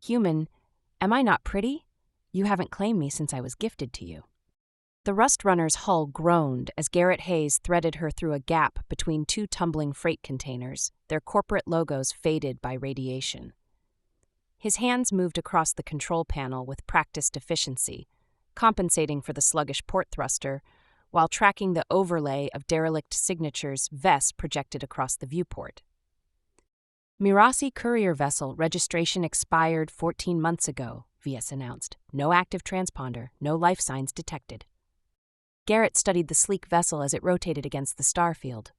Human, am I not pretty? You haven't claimed me since I was gifted to you. The Rust Runner's hull groaned as Garrett Hayes threaded her through a gap between two tumbling freight containers, their corporate logos faded by radiation. His hands moved across the control panel with practiced efficiency, compensating for the sluggish port thruster, while tracking the overlay of derelict signatures Vess projected across the viewport. Mirasi courier vessel registration expired 14 months ago, Vess announced. No active transponder, no life signs detected. Garrett studied the sleek vessel as it rotated against the star field.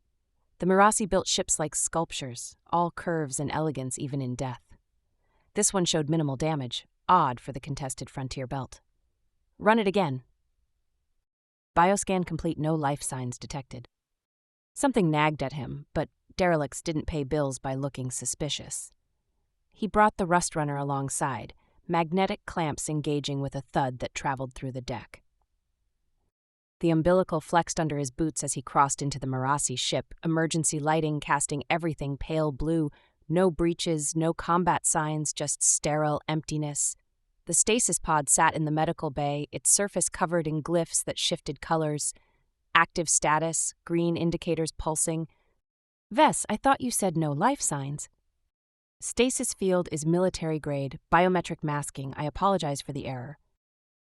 The Mirasi built ships like sculptures, all curves and elegance even in death. This one showed minimal damage, odd for the contested frontier belt. Run it again. Bioscan complete, no life signs detected. Something nagged at him, but derelicts didn't pay bills by looking suspicious. He brought the Rust Runner alongside, magnetic clamps engaging with a thud that traveled through the deck. The umbilical flexed under his boots as he crossed into the Mirasi ship, emergency lighting casting everything pale blue, no breaches, no combat signs, just sterile emptiness. The stasis pod sat in the medical bay, its surface covered in glyphs that shifted colors. Active status, green indicators pulsing. Vess, I thought you said no life signs. Stasis field is military grade, biometric masking. I apologize for the error.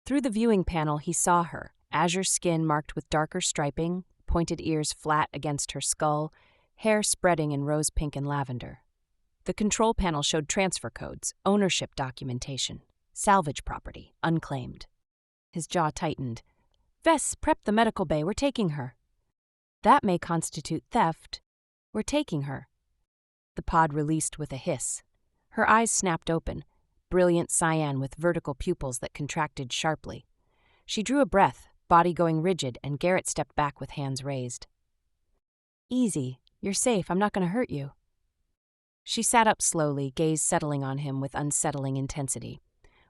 Through the viewing panel, he saw her, azure skin marked with darker striping, pointed ears flat against her skull, hair spreading in rose pink and lavender. The control panel showed transfer codes, ownership documentation, salvage property, unclaimed. His jaw tightened. Vess, prep the medical bay, we're taking her. That may constitute theft. We're taking her. The pod released with a hiss. Her eyes snapped open, brilliant cyan with vertical pupils that contracted sharply. She drew a breath, body going rigid, and Garrett stepped back with hands raised. Easy. You're safe. I'm not going to hurt you. She sat up slowly, gaze settling on him with unsettling intensity.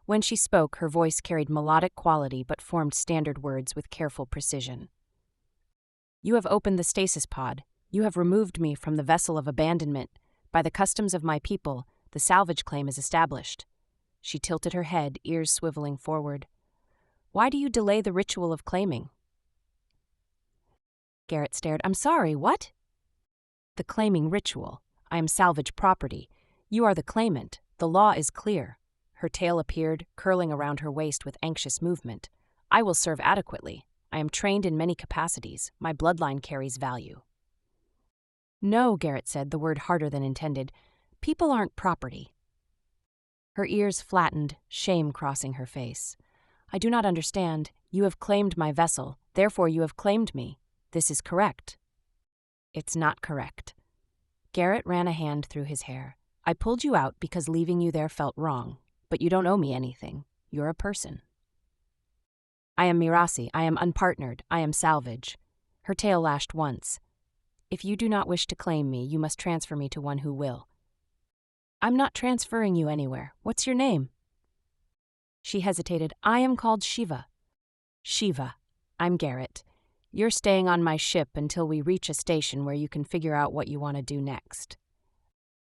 When she spoke, her voice carried melodic quality but formed standard words with careful precision. You have opened the stasis pod. You have removed me from the vessel of abandonment. By the customs of my people, the salvage claim is established. She tilted her head, ears swiveling forward. Why do you delay the ritual of claiming? Garrett stared. I'm sorry, what? The claiming ritual. I am salvage property. You are the claimant. The law is clear. Her tail appeared, curling around her waist with anxious movement. I will serve adequately. I am trained in many capacities. My bloodline carries value. No, Garrett said, the word harder than intended. People aren't property. Her ears flattened, shame crossing her face. I do not understand. You have claimed my vessel. Therefore you have claimed me. This is correct. It's not correct. Garrett ran a hand through his hair. I pulled you out because leaving you there felt wrong. But you don't owe me anything. You're a person. I am Mirasi. I am unpartnered. I am salvage. Her tail lashed once. If you do not wish to claim me, you must transfer me to one who will. I'm not transferring you anywhere. What's your name? She hesitated. I am called Shiva. Shiva. I'm Garrett. You're staying on my ship until we reach a station where you can figure out what you want to do next.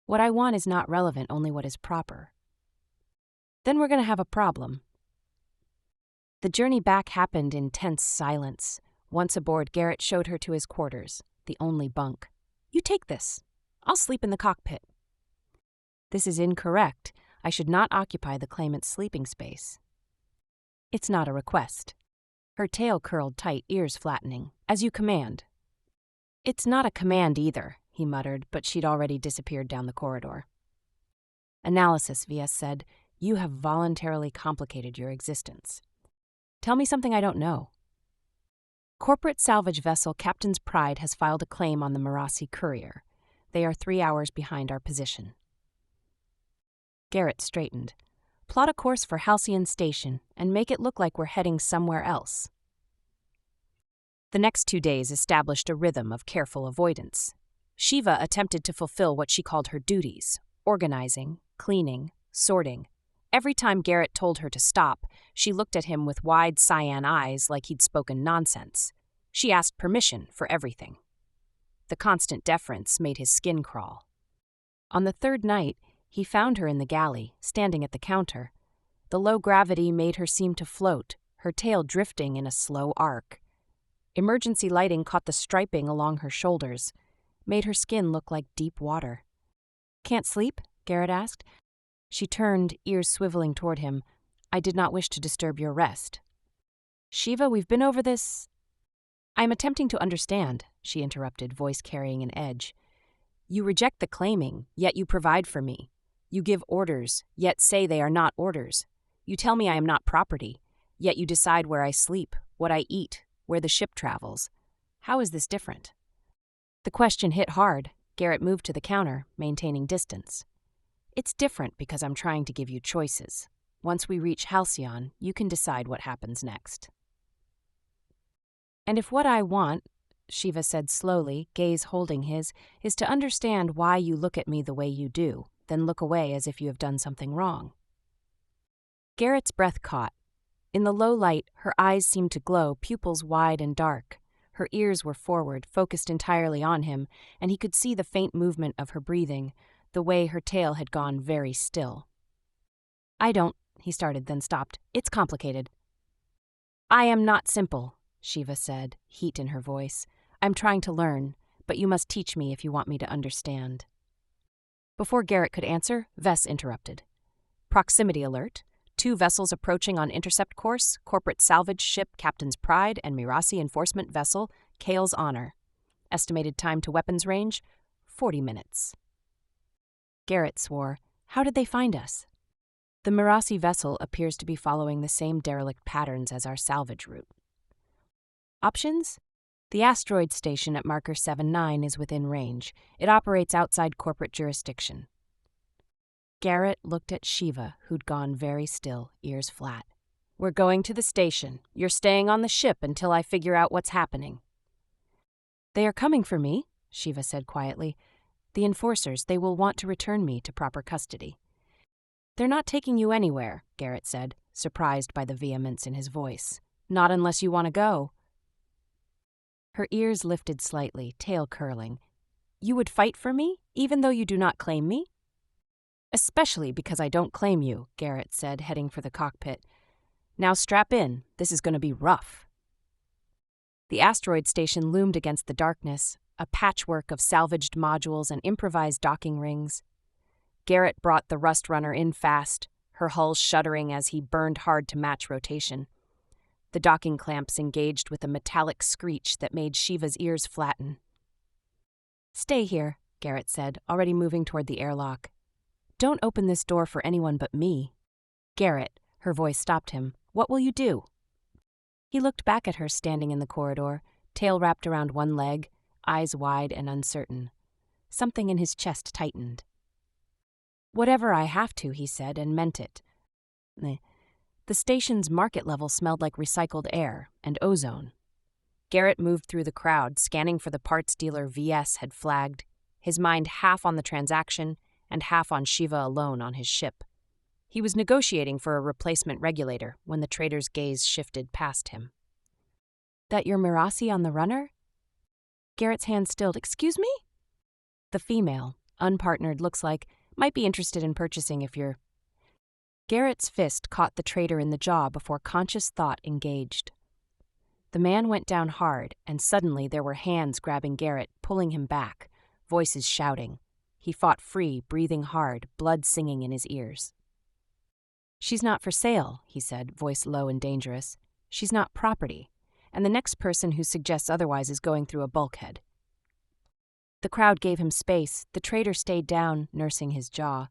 What I want is not relevant, only what is proper. Then we're going to have a problem. The journey back happened in tense silence. Once aboard, Garrett showed her to his quarters, the only bunk. You take this. I'll sleep in the cockpit. This is incorrect. I should not occupy the claimant's sleeping space. It's not a request. Her tail curled tight, ears flattening. As you command. It's not a command either, he muttered, but she'd already disappeared down the corridor. Analysis, Vess said. You have voluntarily complicated your existence. Tell me something I don't know. Corporate salvage vessel Captain's Pride has filed a claim on the Mirasi courier. They are 3 hours behind our position. Garrett straightened. Plot a course for Halcyon Station and make it look like we're heading somewhere else. The next 2 days established a rhythm of careful avoidance. Shiva attempted to fulfill what she called her duties, organizing, cleaning, sorting. Every time Garrett told her to stop, she looked at him with wide cyan eyes like he'd spoken nonsense. She asked permission for everything. The constant deference made his skin crawl. On the third night, He found her in the galley, standing at the counter. The low gravity made her seem to float, her tail drifting in a slow arc. Emergency lighting caught the striping along her shoulders, made her skin look like deep water. "Can't sleep?" Garrett asked. She turned, ears swiveling toward him. "I did not wish to disturb your rest." "Shiva, we've been over this." "I am attempting to understand," she interrupted, voice carrying an edge. "You reject the claiming, yet you provide for me. You give orders, yet say they are not orders. You tell me I am not property, yet you decide where I sleep, what I eat, where the ship travels. How is this different?" The question hit hard. Garrett moved to the counter, maintaining distance. "It's different because I'm trying to give you choices. Once we reach Halcyon, you can decide what happens next." "And if what I want," Shiva said slowly, gaze holding his, "is to understand why you look at me the way you do, then look away as if you have done something wrong." Garrett's breath caught. In the low light, her eyes seemed to glow, pupils wide and dark. Her ears were forward, focused entirely on him, and he could see the faint movement of her breathing, the way her tail had gone very still. "I don't," he started, then stopped. "It's complicated." "I am not simple," Shiva said, heat in her voice. "I'm trying to learn, but you must teach me if you want me to understand." Before Garrett could answer, Vess interrupted. "Proximity alert. 2 vessels approaching on intercept course, corporate salvage ship Captain's Pride and Mirasi enforcement vessel Kale's Honor. Estimated time to weapons range, 40 minutes. Garrett swore. "How did they find us?" "The Mirasi vessel appears to be following the same derelict patterns as our salvage route." "Options?" "The asteroid station at marker 79 is within range. It operates outside corporate jurisdiction." Garrett looked at Shiva, who'd gone very still, ears flat. "We're going to the station. You're staying on the ship until I figure out what's happening." "They are coming for me," Shiva said quietly. "The enforcers, they will want to return me to proper custody." "They're not taking you anywhere," Garrett said, surprised by the vehemence in his voice. "Not unless you want to go." Her ears lifted slightly, tail curling. "You would fight for me, even though you do not claim me?" "Especially because I don't claim you," Garrett said, heading for the cockpit. "Now strap in. This is going to be rough." The asteroid station loomed against the darkness, a patchwork of salvaged modules and improvised docking rings. Garrett brought the Rust Runner in fast, her hull shuddering as he burned hard to match rotation. The docking clamps engaged with a metallic screech that made Shiva's ears flatten. "Stay here," Garrett said, already moving toward the airlock. "Don't open this door for anyone but me." "Garrett," her voice stopped him. "What will you do?" He looked back at her standing in the corridor, tail wrapped around one leg, eyes wide and uncertain. Something in his chest tightened. "Whatever I have to," he said, and meant it. The station's market level smelled like recycled air and ozone. Garrett moved through the crowd, scanning for the parts dealer VS had flagged, his mind half on the transaction and half on Shiva alone on his ship. He was negotiating for a replacement regulator when the trader's gaze shifted past him. "That you're Mirasi on the runner?" Garrett's hand stilled. "Excuse me?" "The female, unpartnered looks like, might be interested in purchasing if you're..." Garrett's fist caught the trader in the jaw before conscious thought engaged. The man went down hard, and suddenly there were hands grabbing Garrett, pulling him back, voices shouting. He fought free, breathing hard, blood singing in his ears. "She's not for sale," he said, voice low and dangerous. "She's not property, and the next person who suggests otherwise is going through a bulkhead." The crowd gave him space. The trader stayed down, nursing his jaw.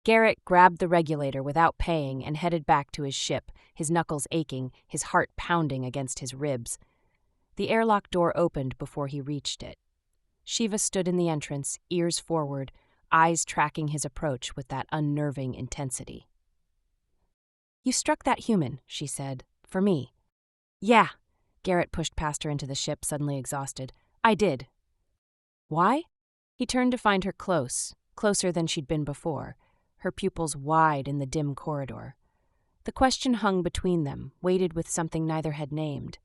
Garrett grabbed the regulator without paying and headed back to his ship, his knuckles aching, his heart pounding against his ribs. The airlock door opened before he reached it. Shiva stood in the entrance, ears forward, eyes tracking his approach with that unnerving intensity. "You struck that human," she said, "for me." "Yeah." Garrett pushed past her into the ship, suddenly exhausted. "I did." "Why?" He turned to find her close, closer than she'd been before, her pupils wide in the dim corridor. The question hung between them, weighted with something neither had named.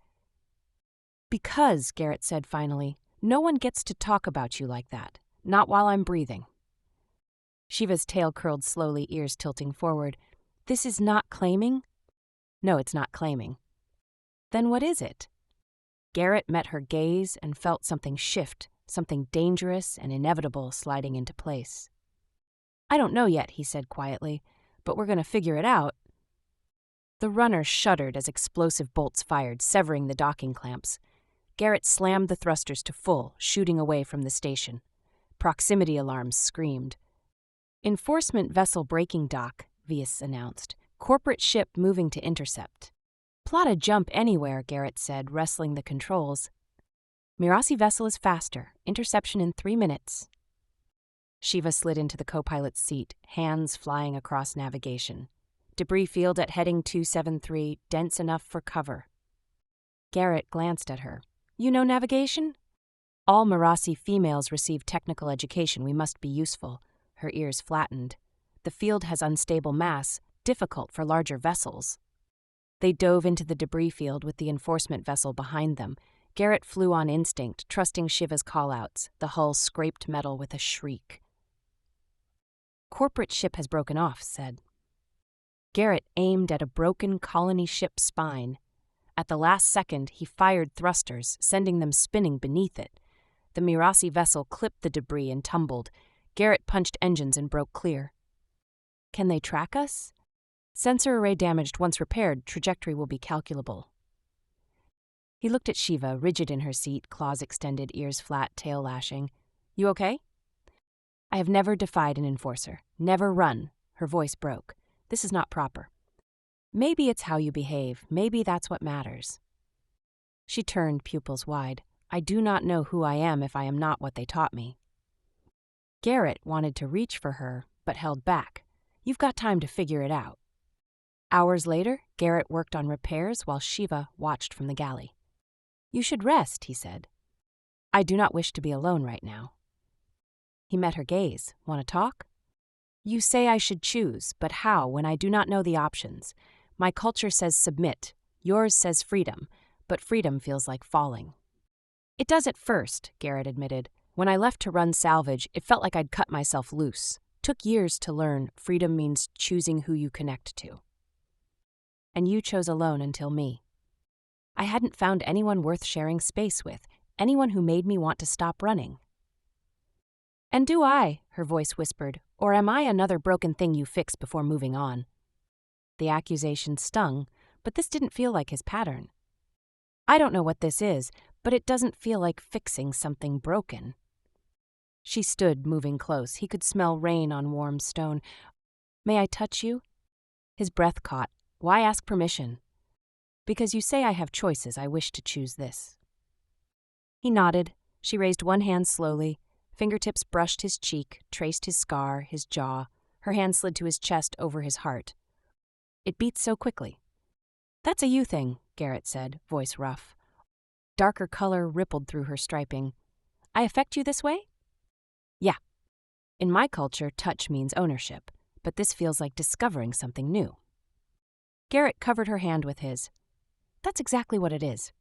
"Because," Garrett said finally, "no one gets to talk about you like that, not while I'm breathing." Shiva's tail curled slowly, ears tilting forward. This is not claiming? No, it's not claiming. Then what is it? Garrett met her gaze and felt something shift, something dangerous and inevitable sliding into place. I don't know yet, he said quietly, but we're going to figure it out. The runner shuddered as explosive bolts fired, severing the docking clamps. Garrett slammed the thrusters to full, shooting away from the station. Proximity alarms screamed. Enforcement vessel breaking dock, Vias announced. Corporate ship moving to intercept. Plot a jump anywhere, Garrett said, wrestling the controls. Mirasi vessel is faster. Interception in 3 minutes. Shiva slid into the co-pilot's seat, hands flying across navigation. Debris field at heading 273, dense enough for cover. Garrett glanced at her. You know navigation? All Mirasi females receive technical education. We must be useful. Her ears flattened. The field has unstable mass, difficult for larger vessels. They dove into the debris field with the enforcement vessel behind them. Garrett flew on instinct, trusting Shiva's callouts. The hull scraped metal with a shriek. Corporate ship has broken off, said. Garrett aimed at a broken colony ship spine. At the last second, he fired thrusters, sending them spinning beneath it. The Mirasi vessel clipped the debris and tumbled. Garrett punched engines and broke clear. Can they track us? Sensor array damaged. Once repaired, trajectory will be calculable. He looked at Shiva, rigid in her seat, claws extended, ears flat, tail lashing. You okay? I have never defied an enforcer. Never run. Her voice broke. This is not proper. Maybe it's how you behave. Maybe that's what matters. She turned, pupils wide. I do not know who I am if I am not what they taught me. Garrett wanted to reach for her, but held back. You've got time to figure it out. Hours later, Garrett worked on repairs while Shiva watched from the galley. You should rest, he said. I do not wish to be alone right now. He met her gaze. Want to talk? You say I should choose, but how when I do not know the options? My culture says submit. Yours says freedom, but freedom feels like falling. It does at first, Garrett admitted. When I left to run salvage, it felt like I'd cut myself loose. Took years to learn freedom means choosing who you connect to. And you chose alone until me. I hadn't found anyone worth sharing space with, anyone who made me want to stop running. And do I, her voice whispered, or am I another broken thing you fix before moving on? The accusation stung, but this didn't feel like his pattern. I don't know what this is, but it doesn't feel like fixing something broken. She stood, moving close. He could smell rain on warm stone. May I touch you? His breath caught. Why ask permission? Because you say I have choices, I wish to choose this. He nodded. She raised one hand slowly. Fingertips brushed his cheek, traced his scar, his jaw. Her hand slid to his chest over his heart. It beats so quickly. That's a you thing, Garrett said, voice rough. Darker color rippled through her striping. I affect you this way? Yeah. In my culture, touch means ownership, but this feels like discovering something new. Garrett covered her hand with his. That's exactly what it is.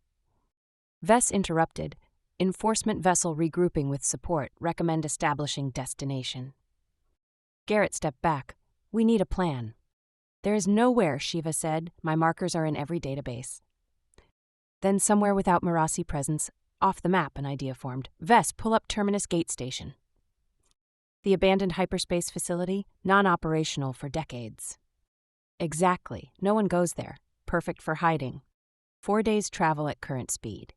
Vess interrupted. Enforcement vessel regrouping with support. Recommend establishing destination. Garrett stepped back. We need a plan. There is nowhere, Shiva said. My markers are in every database. Then somewhere without Mirasi presence, off the map, an idea formed. Vess, pull up Terminus Gate station. The abandoned hyperspace facility, non-operational for decades. Exactly. No one goes there. Perfect for hiding. 4 days travel at current speed.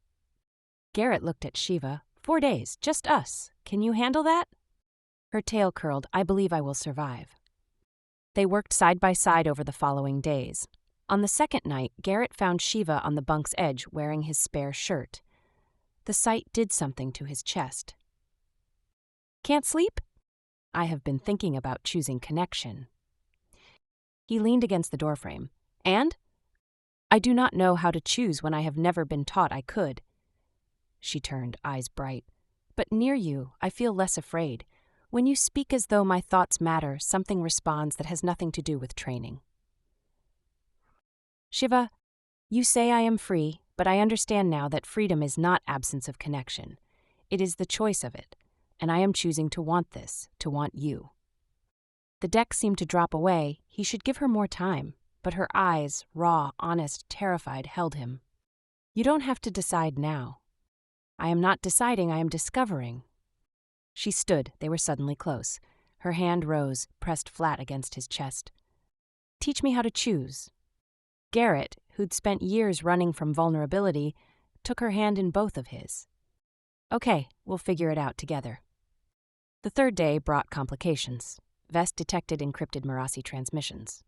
Garrett looked at Shiva. 4 days, just us. Can you handle that? Her tail curled. I believe I will survive. They worked side by side over the following days. On the second night, Garrett found Shiva on the bunk's edge wearing his spare shirt. The sight did something to his chest. Can't sleep? I have been thinking about choosing connection. He leaned against the doorframe. And? I do not know how to choose when I have never been taught I could. She turned, eyes bright. But near you, I feel less afraid. When you speak as though my thoughts matter, something responds that has nothing to do with training. Shiva, you say I am free, but I understand now that freedom is not absence of connection. It is the choice of it, and I am choosing to want this, to want you. The deck seemed to drop away. He should give her more time, but her eyes, raw, honest, terrified, held him. You don't have to decide now. I am not deciding, I am discovering. She stood. They were suddenly close. Her hand rose, pressed flat against his chest. Teach me how to choose. Garrett, who'd spent years running from vulnerability, took her hand in both of his. Okay, we'll figure it out together. The third day brought complications. Vest detected encrypted Mirasi transmissions.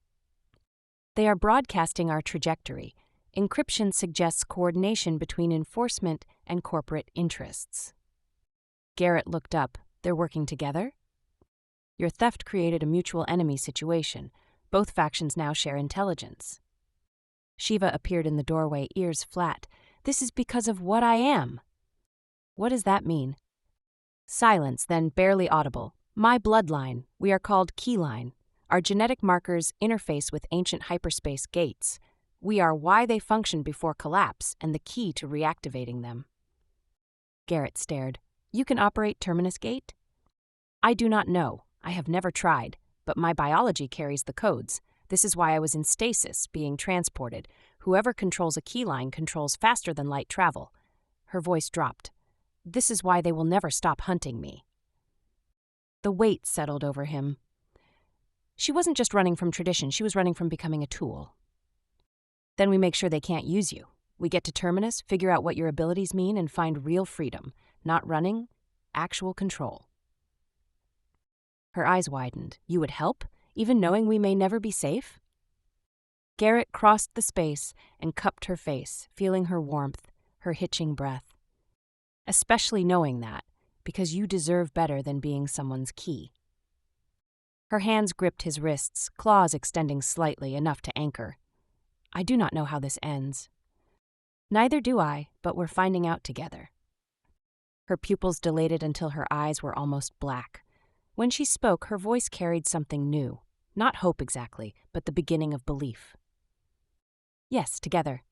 They are broadcasting our trajectory. Encryption suggests coordination between enforcement and corporate interests. Garrett looked up. They're working together? Your theft created a mutual enemy situation. Both factions now share intelligence. Shiva appeared in the doorway, ears flat. This is because of what I am. What does that mean? Silence, then barely audible. My bloodline. We are called Keyline. Our genetic markers interface with ancient hyperspace gates. We are why they function before collapse and the key to reactivating them. Garrett stared. You can operate Terminus Gate? I do not know. I have never tried, but my biology carries the codes. This is why I was in stasis, being transported. Whoever controls a keyline controls faster than light travel. Her voice dropped. This is why they will never stop hunting me. The weight settled over him. She wasn't just running from tradition, she was running from becoming a tool. Then we make sure they can't use you. We get to Terminus, figure out what your abilities mean, and find real freedom. Not running, actual control. Her eyes widened. You would help, even knowing we may never be safe? Garrett crossed the space and cupped her face, feeling her warmth, her hitching breath. Especially knowing that, because you deserve better than being someone's key. Her hands gripped his wrists, claws extending slightly, enough to anchor. I do not know how this ends. Neither do I, but we're finding out together. Her pupils dilated until her eyes were almost black. When she spoke, her voice carried something new. Not hope exactly, but the beginning of belief. Yes, together.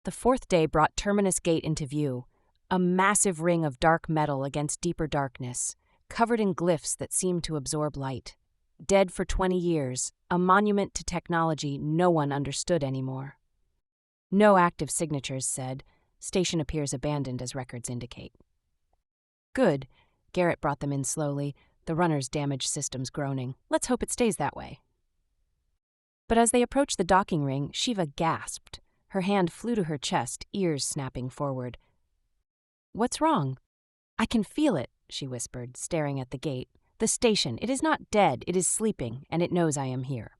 The fourth day brought Terminus Gate into view, a massive ring of dark metal against deeper darkness, covered in glyphs that seemed to absorb light. Dead for 20 years, a monument to technology no one understood anymore. No active signatures said. Station appears abandoned as records indicate. Good. Garrett brought them in slowly, the runner's damaged systems groaning. Let's hope it stays that way. But as they approached the docking ring, Shiva gasped. Her hand flew to her chest, ears snapping forward. What's wrong? I can feel it, she whispered, staring at the gate. The station, it is not dead, it is sleeping, and it knows I am here.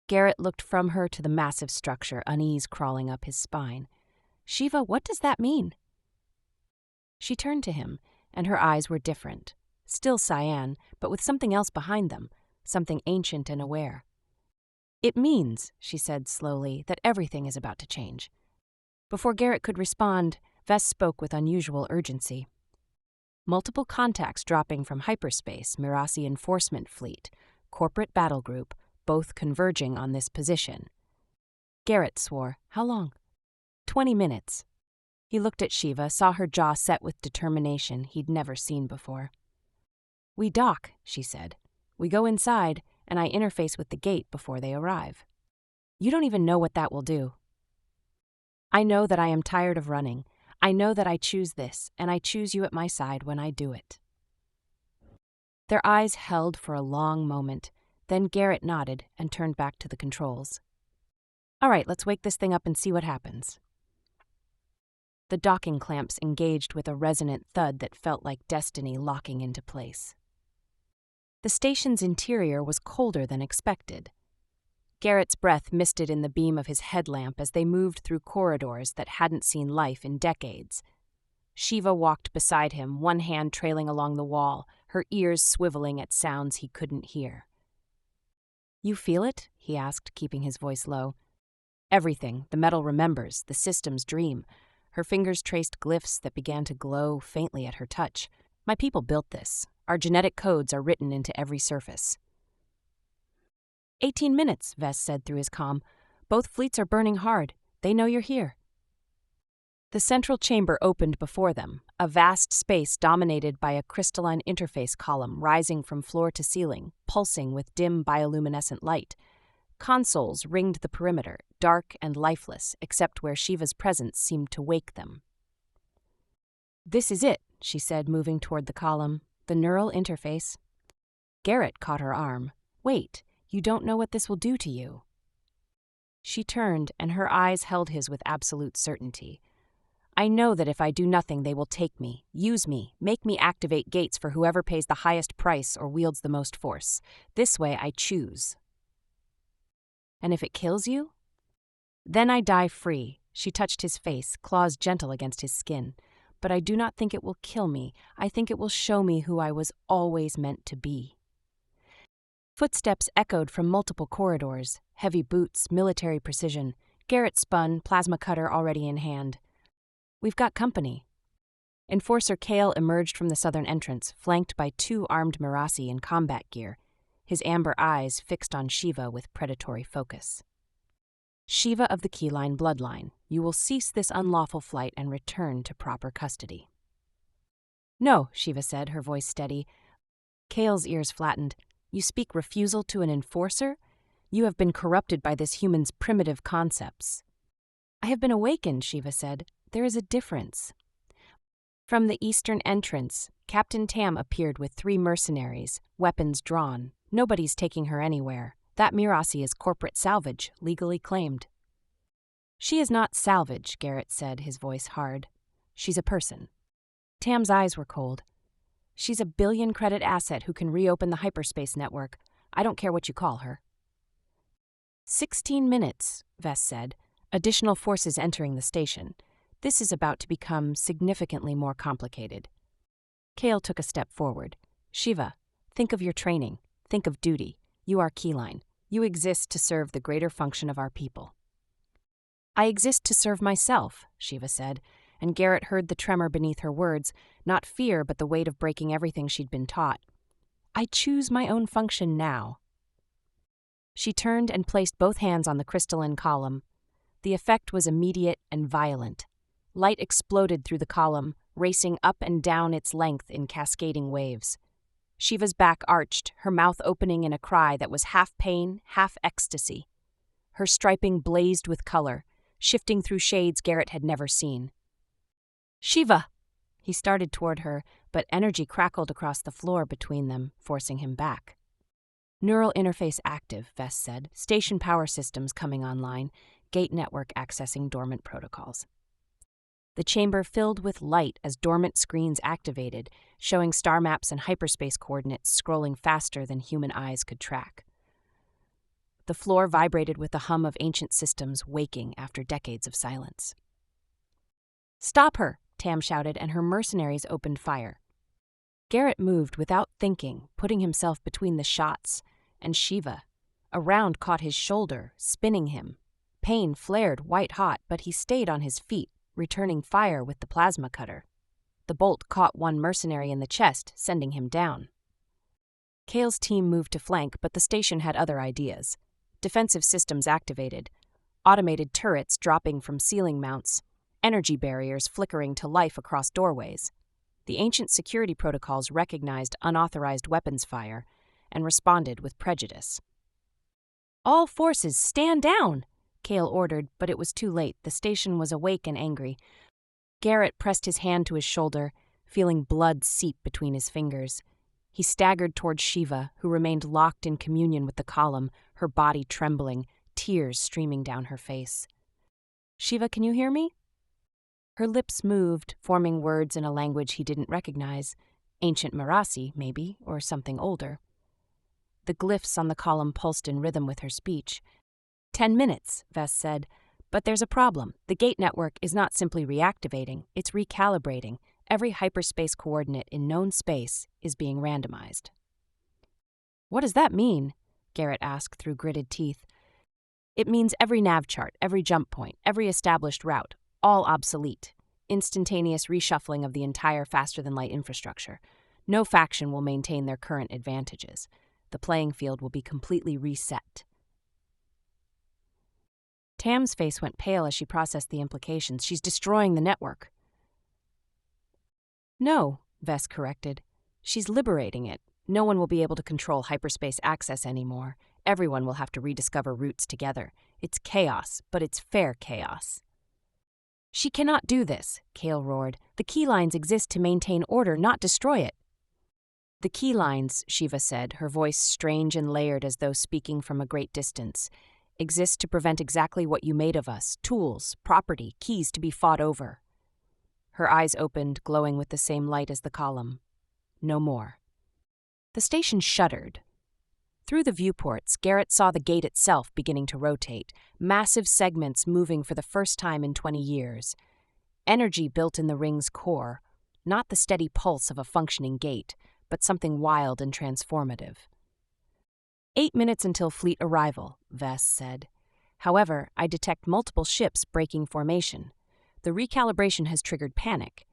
Garrett looked from her to the massive structure, unease crawling up his spine. Shiva, what does that mean? She turned to him, and her eyes were different. Still cyan, but with something else behind them, something ancient and aware. It means, she said slowly, that everything is about to change. Before Garrett could respond, Vest spoke with unusual urgency. Multiple contacts dropping from hyperspace, Mirasi Enforcement Fleet, corporate battle group, both converging on this position. Garrett swore. How long? 20 minutes. He looked at Shiva, saw her jaw set with determination he'd never seen before. We dock, she said. We go inside, and I interface with the gate before they arrive. You don't even know what that will do. I know that I am tired of running. I know that I choose this, and I choose you at my side when I do it. Their eyes held for a long moment. Then Garrett nodded and turned back to the controls. All right, let's wake this thing up and see what happens. The docking clamps engaged with a resonant thud that felt like destiny locking into place. The station's interior was colder than expected. Garrett's breath misted in the beam of his headlamp as they moved through corridors that hadn't seen life in decades. Shiva walked beside him, one hand trailing along the wall, her ears swiveling at sounds he couldn't hear. You feel it? He asked, keeping his voice low. Everything. The metal remembers, the system's dream. Her fingers traced glyphs that began to glow faintly at her touch. My people built this. Our genetic codes are written into every surface. 18 minutes, Vest said through his comm. Both fleets are burning hard. They know you're here. The central chamber opened before them, a vast space dominated by a crystalline interface column rising from floor to ceiling, pulsing with dim bioluminescent light. Consoles ringed the perimeter, dark and lifeless, except where Shiva's presence seemed to wake them. "This is it," she said, moving toward the column. "The neural interface." Garrett caught her arm. "Wait, you don't know what this will do to you." She turned, and her eyes held his with absolute certainty. "I know that if I do nothing, they will take me, use me, make me activate gates for whoever pays the highest price or wields the most force. This way I choose." "And if it kills you?" "Then I die free." She touched his face, claws gentle against his skin. "But I do not think it will kill me. I think it will show me who I was always meant to be." Footsteps echoed from multiple corridors, heavy boots, military precision. Garrett spun, plasma cutter already in hand. "We've got company." Enforcer Kale emerged from the southern entrance, flanked by 2 armed Mirasi in combat gear, his amber eyes fixed on Shiva with predatory focus. "Shiva of the Keyline bloodline, you will cease this unlawful flight and return to proper custody." "No," Shiva said, her voice steady. Kale's ears flattened. "You speak refusal to an enforcer? You have been corrupted by this human's primitive concepts." "I have been awakened," Shiva said. "There is a difference." From the eastern entrance, Captain Tam appeared with 3 mercenaries, weapons drawn. "Nobody's taking her anywhere. That Mirasi is corporate salvage, legally claimed." "She is not salvage," Garrett said, his voice hard. "She's a person." Tam's eyes were cold. "She's a 1-billion-credit asset who can reopen the hyperspace network. I don't care what you call her." 16 minutes, Vess said. "Additional forces entering the station. This is about to become significantly more complicated." Kale took a step forward. "Shiva, think of your training. Think of duty. You are Keyline. You exist to serve the greater function of our people." "I exist to serve myself," Shiva said, and Garrett heard the tremor beneath her words, not fear but the weight of breaking everything she'd been taught. "I choose my own function now." She turned and placed both hands on the crystalline column. The effect was immediate and violent. Light exploded through the column, racing up and down its length in cascading waves. Shiva's back arched, her mouth opening in a cry that was half pain, half ecstasy. Her striping blazed with color, shifting through shades Garrett had never seen. "Shiva!" He started toward her, but energy crackled across the floor between them, forcing him back. "Neural interface active," Vess said. "Station power systems coming online. Gate network accessing dormant protocols." The chamber filled with light as dormant screens activated, showing star maps and hyperspace coordinates scrolling faster than human eyes could track. The floor vibrated with the hum of ancient systems waking after decades of silence. "Stop her!" Tam shouted, and her mercenaries opened fire. Garrett moved without thinking, putting himself between the shots, and Shiva. A round caught his shoulder, spinning him. Pain flared white-hot, but he stayed on his feet, returning fire with the plasma cutter. The bolt caught one mercenary in the chest, sending him down. Kale's team moved to flank, but the station had other ideas. Defensive systems activated, automated turrets dropping from ceiling mounts, energy barriers flickering to life across doorways. The ancient security protocols recognized unauthorized weapons fire and responded with prejudice. "All forces, stand down!" Kale ordered, but it was too late. The station was awake and angry. Garrett pressed his hand to his shoulder, feeling blood seep between his fingers. He staggered toward Shiva, who remained locked in communion with the column, her body trembling, tears streaming down her face. "Shiva, can you hear me?" Her lips moved, forming words in a language he didn't recognize. Ancient Mirasi, maybe, or something older. The glyphs on the column pulsed in rhythm with her speech. 10 minutes, Vess said. "But there's a problem. The gate network is not simply reactivating, it's recalibrating. Every hyperspace coordinate in known space is being randomized." "What does that mean?" Garrett asked through gritted teeth. "It means every nav chart, every jump point, every established route, all obsolete. Instantaneous reshuffling of the entire faster-than-light infrastructure. No faction will maintain their current advantages. The playing field will be completely reset." Tam's face went pale as she processed the implications. She's destroying the network. No, Vess corrected. She's liberating it. No one will be able to control hyperspace access anymore. Everyone will have to rediscover routes together. It's chaos, but it's fair chaos. She cannot do this, Kale roared. The key lines exist to maintain order, not destroy it. The key lines, Shiva said, her voice strange and layered as though speaking from a great distance, exist to prevent exactly what you made of us, tools, property, keys to be fought over. Her eyes opened, glowing with the same light as the column. No more. The station shuddered. Through the viewports, Garrett saw the gate itself beginning to rotate, massive segments moving for the first time in 20 years. Energy built in the ring's core, not the steady pulse of a functioning gate, but something wild and transformative. 8 minutes until fleet arrival, Vess said. However, I detect multiple ships breaking formation. The recalibration has triggered panic.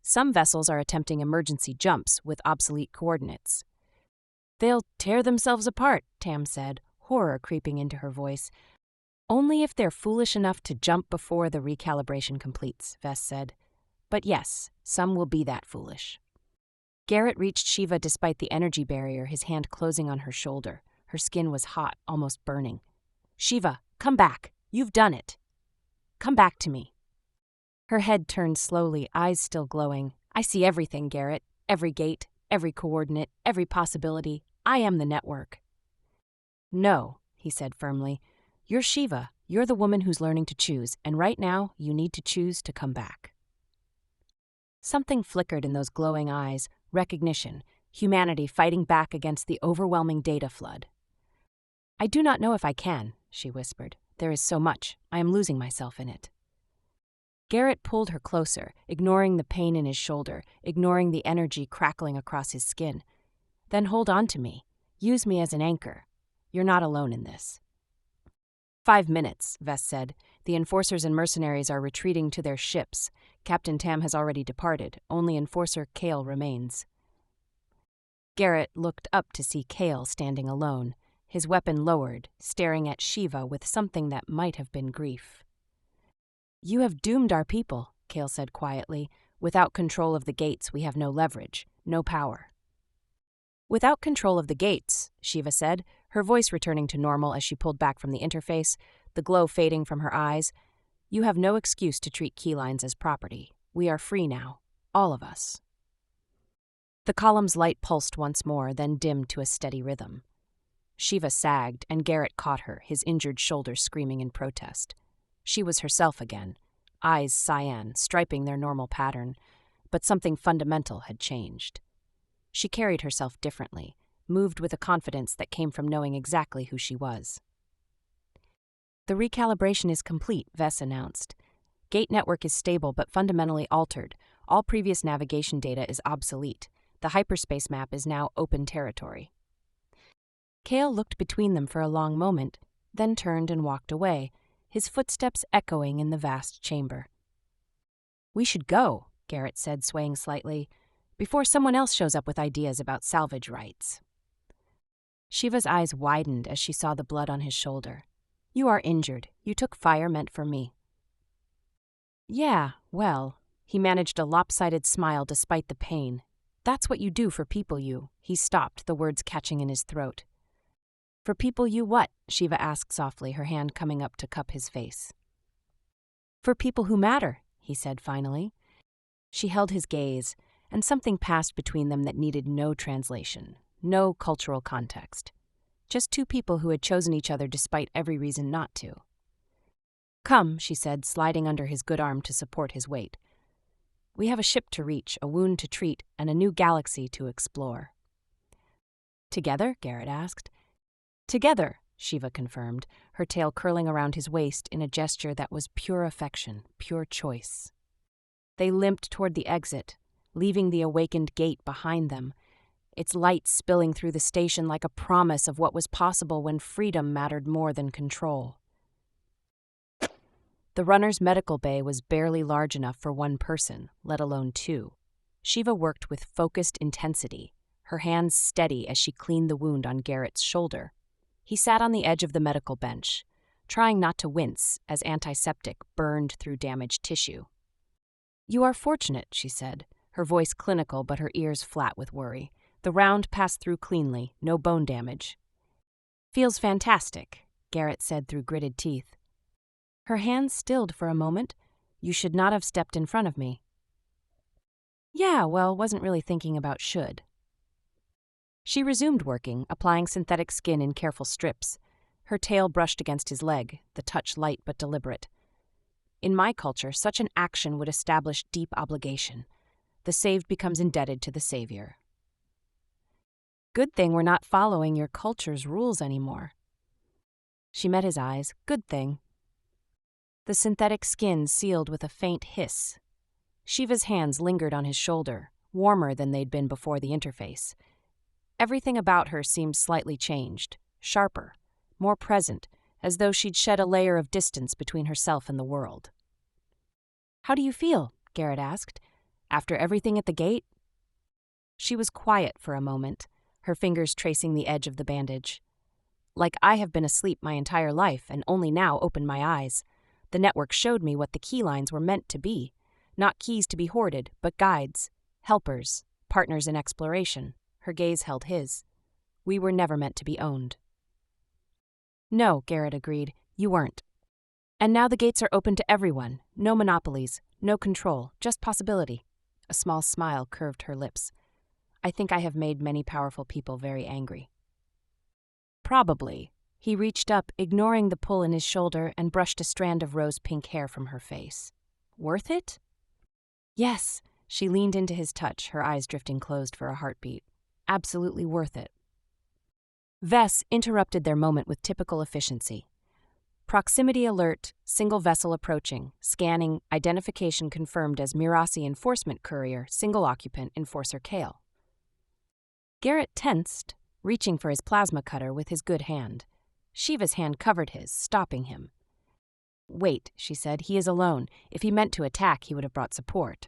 Some vessels are attempting emergency jumps with obsolete coordinates. They'll tear themselves apart, Tam said, horror creeping into her voice. Only if they're foolish enough to jump before the recalibration completes, Vess said. But yes, some will be that foolish. Garrett reached Shiva despite the energy barrier, his hand closing on her shoulder. Her skin was hot, almost burning. Shiva, come back. You've done it. Come back to me. Her head turned slowly, eyes still glowing. I see everything, Garrett. Every gate, every coordinate, every possibility. I am the network. No, he said firmly. You're Shiva. You're the woman who's learning to choose, and right now you need to choose to come back. Something flickered in those glowing eyes, recognition, humanity fighting back against the overwhelming data flood. I do not know if I can, she whispered. There is so much. I am losing myself in it. Garrett pulled her closer, ignoring the pain in his shoulder, ignoring the energy crackling across his skin. Then hold on to me. Use me as an anchor. You're not alone in this. 5 minutes, Vess said. The enforcers and mercenaries are retreating to their ships. Captain Tam has already departed. Only Enforcer Kale remains. Garrett looked up to see Kale standing alone, his weapon lowered, staring at Shiva with something that might have been grief. You have doomed our people, Kale said quietly. Without control of the gates, we have no leverage, no power. Without control of the gates, Shiva said, her voice returning to normal as she pulled back from the interface, the glow fading from her eyes. You have no excuse to treat keylines as property. We are free now, all of us. The column's light pulsed once more, then dimmed to a steady rhythm. Shiva sagged, and Garrett caught her, his injured shoulder screaming in protest. She was herself again, eyes cyan, striping their normal pattern, but something fundamental had changed. She carried herself differently, moved with a confidence that came from knowing exactly who she was. The recalibration is complete, Vess announced. Gate network is stable but fundamentally altered. All previous navigation data is obsolete. The hyperspace map is now open territory. Kale looked between them for a long moment, then turned and walked away, his footsteps echoing in the vast chamber. We should go, Garrett said, swaying slightly, before someone else shows up with ideas about salvage rights. Shiva's eyes widened as she saw the blood on his shoulder. You are injured. You took fire meant for me. Yeah, well, he managed a lopsided smile despite the pain. That's what you do for people you. He stopped, the words catching in his throat. For people you what? Shiva asked softly, her hand coming up to cup his face. For people who matter, he said finally. She held his gaze, and something passed between them that needed no translation, no cultural context. Just two people who had chosen each other despite every reason not to. Come, she said, sliding under his good arm to support his weight. We have a ship to reach, a wound to treat, and a new galaxy to explore. Together? Garrett asked. Together, Shiva confirmed, her tail curling around his waist in a gesture that was pure affection, pure choice. They limped toward the exit, leaving the awakened gate behind them, its light spilling through the station like a promise of what was possible when freedom mattered more than control. The runner's medical bay was barely large enough for one person, let alone two. Shiva worked with focused intensity, her hands steady as she cleaned the wound on Garrett's shoulder. He sat on the edge of the medical bench, trying not to wince as antiseptic burned through damaged tissue. "You are fortunate," she said, her voice clinical but her ears flat with worry. "The round passed through cleanly, no bone damage." "Feels fantastic," Garrett said through gritted teeth. Her hands stilled for a moment. "You should not have stepped in front of me." "Yeah, well, wasn't really thinking about should." She resumed working, applying synthetic skin in careful strips. Her tail brushed against his leg, the touch light but deliberate. "In my culture, such an action would establish deep obligation. The saved becomes indebted to the savior." "Good thing we're not following your culture's rules anymore." She met his eyes. "Good thing." The synthetic skin sealed with a faint hiss. Shiva's hands lingered on his shoulder, warmer than they'd been before the interface. Everything about her seemed slightly changed, sharper, more present, as though she'd shed a layer of distance between herself and the world. "How do you feel?" Garrett asked. "After everything at the gate?" She was quiet for a moment, her fingers tracing the edge of the bandage. "Like I have been asleep my entire life and only now opened my eyes. The network showed me what the key lines were meant to be. Not keys to be hoarded, but guides, helpers, partners in exploration." Her gaze held his. "We were never meant to be owned." "No," Garrett agreed, "you weren't. And now the gates are open to everyone. No monopolies, no control, just possibility." A small smile curved her lips. "I think I have made many powerful people very angry." "Probably." He reached up, ignoring the pull in his shoulder, and brushed a strand of rose-pink hair from her face. "Worth it?" "Yes." She leaned into his touch, her eyes drifting closed for a heartbeat. "Absolutely worth it." Vess interrupted their moment with typical efficiency. "Proximity alert, single vessel approaching, scanning, identification confirmed as Mirasi enforcement courier, single occupant, enforcer Kale." Garrett tensed, reaching for his plasma cutter with his good hand. Shiva's hand covered his, stopping him. "Wait," she said, "he is alone. If he meant to attack, he would have brought support."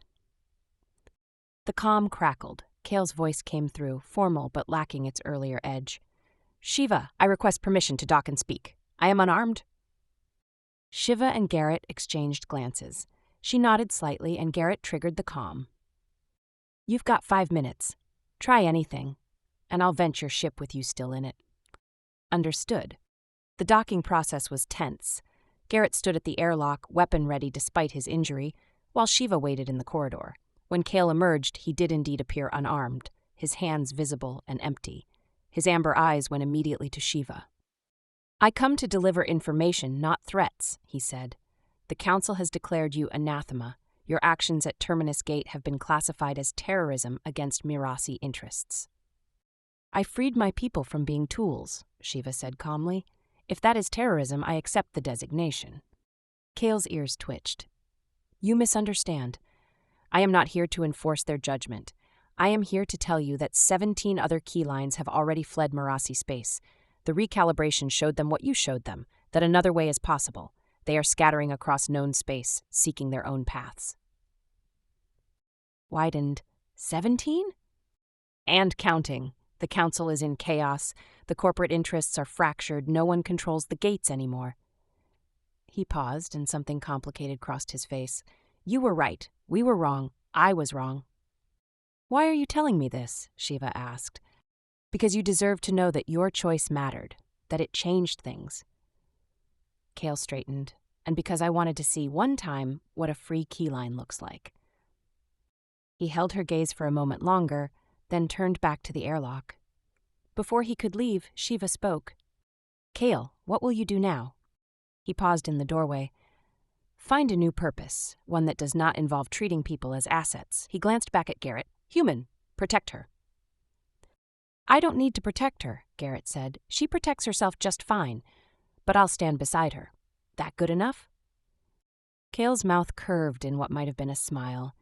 The comm crackled. Kale's voice came through, formal but lacking its earlier edge. "Shiva, I request permission to dock and speak. I am unarmed." Shiva and Garrett exchanged glances. She nodded slightly, and Garrett triggered the comm. "You've got 5 minutes. Try anything, and I'll vent your ship with you still in it." "Understood." The docking process was tense. Garrett stood at the airlock, weapon ready despite his injury, while Shiva waited in the corridor. When Kale emerged, he did indeed appear unarmed, his hands visible and empty. His amber eyes went immediately to Shiva. "I come to deliver information, not threats," he said. "The Council has declared you anathema. Your actions at Terminus Gate have been classified as terrorism against Mirasi interests." "I freed my people from being tools," Shiva said calmly. "If that is terrorism, I accept the designation." Kale's ears twitched. "You misunderstand. I am not here to enforce their judgment. I am here to tell you that 17 other key lines have already fled Mirasi space. The recalibration showed them what you showed them, that another way is possible. They are scattering across known space, seeking their own paths." Widened. 17? "And counting. The Council is in chaos. The corporate interests are fractured. No one controls the gates anymore." He paused, and something complicated crossed his face. "You were right. We were wrong. I was wrong." "Why are you telling me this?" Shiva asked. "Because you deserve to know that your choice mattered, that it changed things." Kale straightened. "And because I wanted to see one time what a free keyline looks like." He held her gaze for a moment longer, then turned back to the airlock. Before he could leave, Shiva spoke. "Kale, what will you do now?" He paused in the doorway. "Find a new purpose, one that does not involve treating people as assets." He glanced back at Garrett. "Human. Protect her." "I don't need to protect her," Garrett said. "She protects herself just fine. But I'll stand beside her. That good enough?" Kale's mouth curved in what might have been a smile.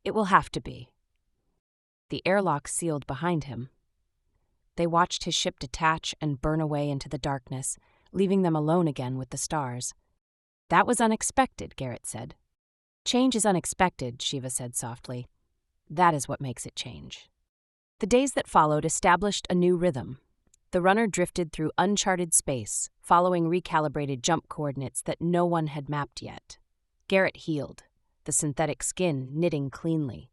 "It will have to be." The airlock sealed behind him. They watched his ship detach and burn away into the darkness, leaving them alone again with the stars. "That was unexpected," Garrett said. "Change is unexpected," Shiva said softly. "That is what makes it change." The days that followed established a new rhythm. The runner drifted through uncharted space, following recalibrated jump coordinates that no one had mapped yet. Garrett healed, the synthetic skin knitting cleanly.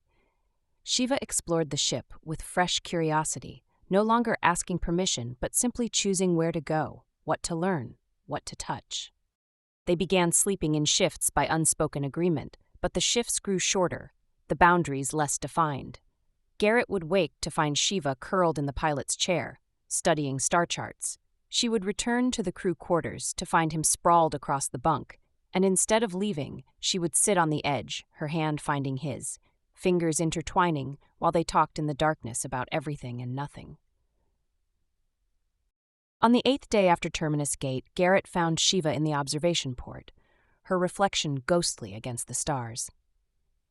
Shiva explored the ship with fresh curiosity, no longer asking permission but simply choosing where to go, what to learn, what to touch. They began sleeping in shifts by unspoken agreement, but the shifts grew shorter, the boundaries less defined. Garrett would wake to find Shiva curled in the pilot's chair, studying star charts. She would return to the crew quarters to find him sprawled across the bunk, and instead of leaving, she would sit on the edge, her hand finding his, fingers intertwining while they talked in the darkness about everything and nothing. On the 8th day after Terminus Gate, Garrett found Shiva in the observation port, her reflection ghostly against the stars.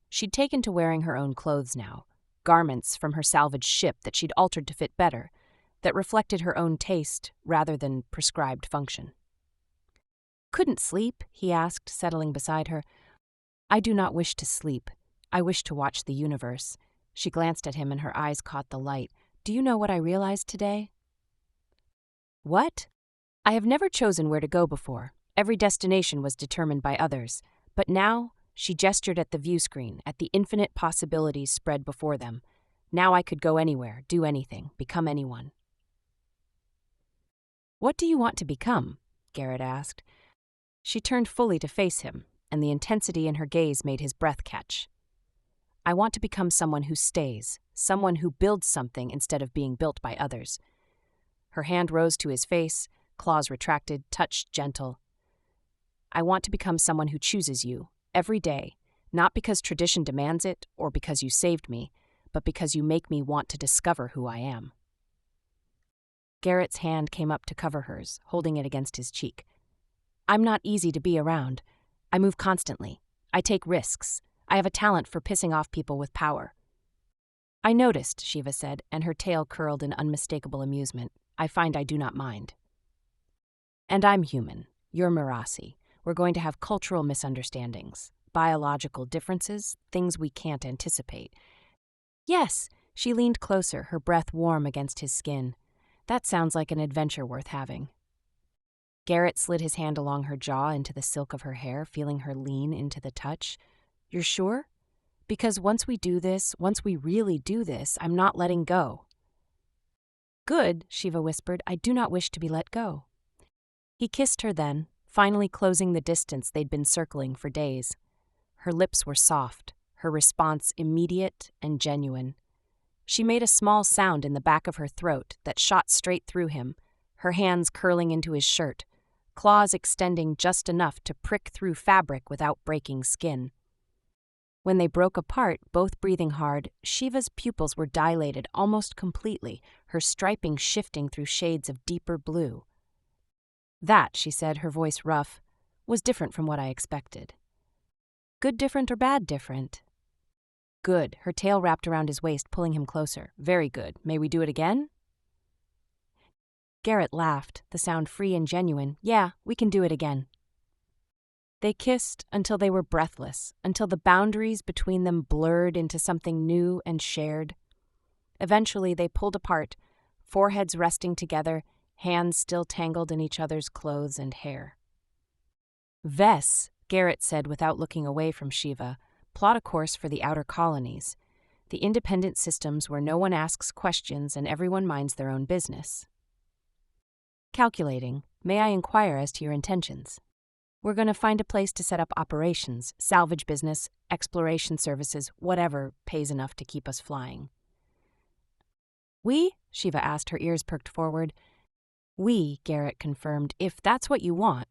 She'd taken to wearing her own clothes now, garments from her salvaged ship that she'd altered to fit better, that reflected her own taste rather than prescribed function. "Couldn't sleep?" he asked, settling beside her. "I do not wish to sleep. I wish to watch the universe." She glanced at him and her eyes caught the light. "Do you know what I realized today?" "What?" "I have never chosen where to go before. Every destination was determined by others. But now," she gestured at the view screen, at the infinite possibilities spread before them. "Now I could go anywhere, do anything, become anyone." "What do you want to become?" Garrett asked. She turned fully to face him, and the intensity in her gaze made his breath catch. "I want to become someone who stays, someone who builds something instead of being built by others." Her hand rose to his face, claws retracted, touch gentle. "I want to become someone who chooses you, every day, not because tradition demands it or because you saved me, but because you make me want to discover who I am." Garrett's hand came up to cover hers, holding it against his cheek. "I'm not easy to be around. I move constantly. I take risks. I have a talent for pissing off people with power." "I noticed," Shiva said, and her tail curled in unmistakable amusement. "I find I do not mind." "And I'm human. You're Mirasi. We're going to have cultural misunderstandings, biological differences, things we can't anticipate." "Yes," she leaned closer, her breath warm against his skin. "That sounds like an adventure worth having." Garrett slid his hand along her jaw into the silk of her hair, feeling her lean into the touch. "You're sure? Because once we do this, once we really do this, I'm not letting go." "Good," Shiva whispered. "I do not wish to be let go." He kissed her then, finally closing the distance they'd been circling for days. Her lips were soft, her response immediate and genuine. She made a small sound in the back of her throat that shot straight through him, her hands curling into his shirt, claws extending just enough to prick through fabric without breaking skin. When they broke apart, both breathing hard, Shiva's pupils were dilated almost completely, her striping shifting through shades of deeper blue. "That," she said, her voice rough, "was different from what I expected." "Good different or bad different?" "Good." Her tail wrapped around his waist, pulling him closer. "Very good. May we do it again?" Garrett laughed, the sound free and genuine. "Yeah, we can do it again." They kissed until they were breathless, until the boundaries between them blurred into something new and shared. Eventually, they pulled apart, foreheads resting together, hands still tangled in each other's clothes and hair. "Vess," Garrett said without looking away from Shiva, "plot a course for the outer colonies, the independent systems where no one asks questions and everyone minds their own business." "Calculating. May I inquire as to your intentions?" "We're going to find a place to set up operations, salvage business, exploration services, whatever pays enough to keep us flying." "We?" Shiva asked, her ears perked forward. "We," Garrett confirmed, "if that's what you want."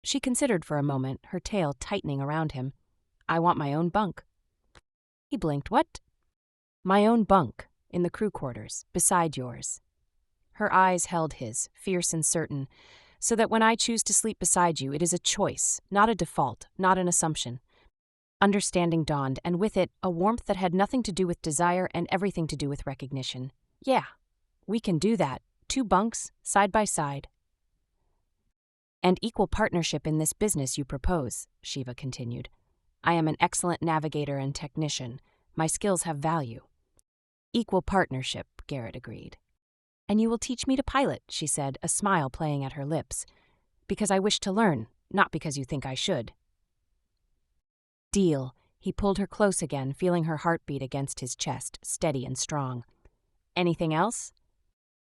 She considered for a moment, her tail tightening around him. "I want my own bunk." He blinked. "What?" "My own bunk, in the crew quarters, beside yours." Her eyes held his, fierce and certain, "So that when I choose to sleep beside you, it is a choice, not a default, not an assumption." Understanding dawned, and with it, a warmth that had nothing to do with desire and everything to do with recognition. "Yeah, we can do that. 2 bunks, side by side." "And equal partnership in this business you propose," Shiva continued. "I am an excellent navigator and technician. My skills have value." "Equal partnership," Garrett agreed. "And you will teach me to pilot," she said, a smile playing at her lips. "Because I wish to learn, not because you think I should." "Deal." He pulled her close again, feeling her heartbeat against his chest, steady and strong. "Anything else?"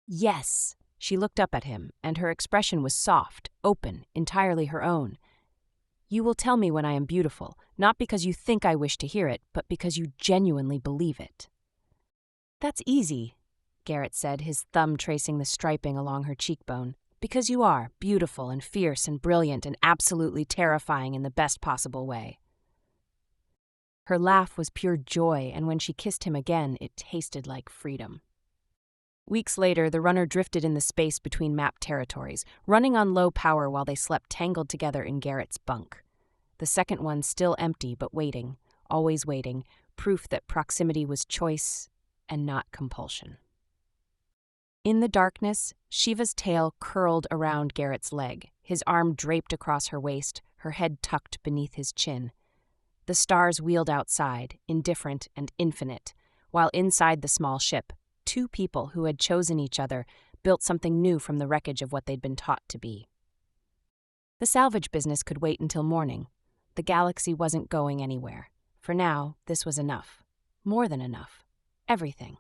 "Yes." She looked up at him, and her expression was soft, open, entirely her own. "You will tell me when I am beautiful, not because you think I wish to hear it, but because you genuinely believe it." "That's easy," Garrett said, his thumb tracing the striping along her cheekbone. "Because you are beautiful and fierce and brilliant and absolutely terrifying in the best possible way." Her laugh was pure joy, and when she kissed him again, it tasted like freedom. Weeks later, the runner drifted in the space between mapped territories, running on low power while they slept tangled together in Garrett's bunk. The second one still empty but waiting, always waiting, proof that proximity was choice and not compulsion. In the darkness, Shiva's tail curled around Garrett's leg, his arm draped across her waist, her head tucked beneath his chin. The stars wheeled outside, indifferent and infinite, while inside the small ship, two people who had chosen each other built something new from the wreckage of what they'd been taught to be. The salvage business could wait until morning. The galaxy wasn't going anywhere. For now, this was enough. More than enough. Everything.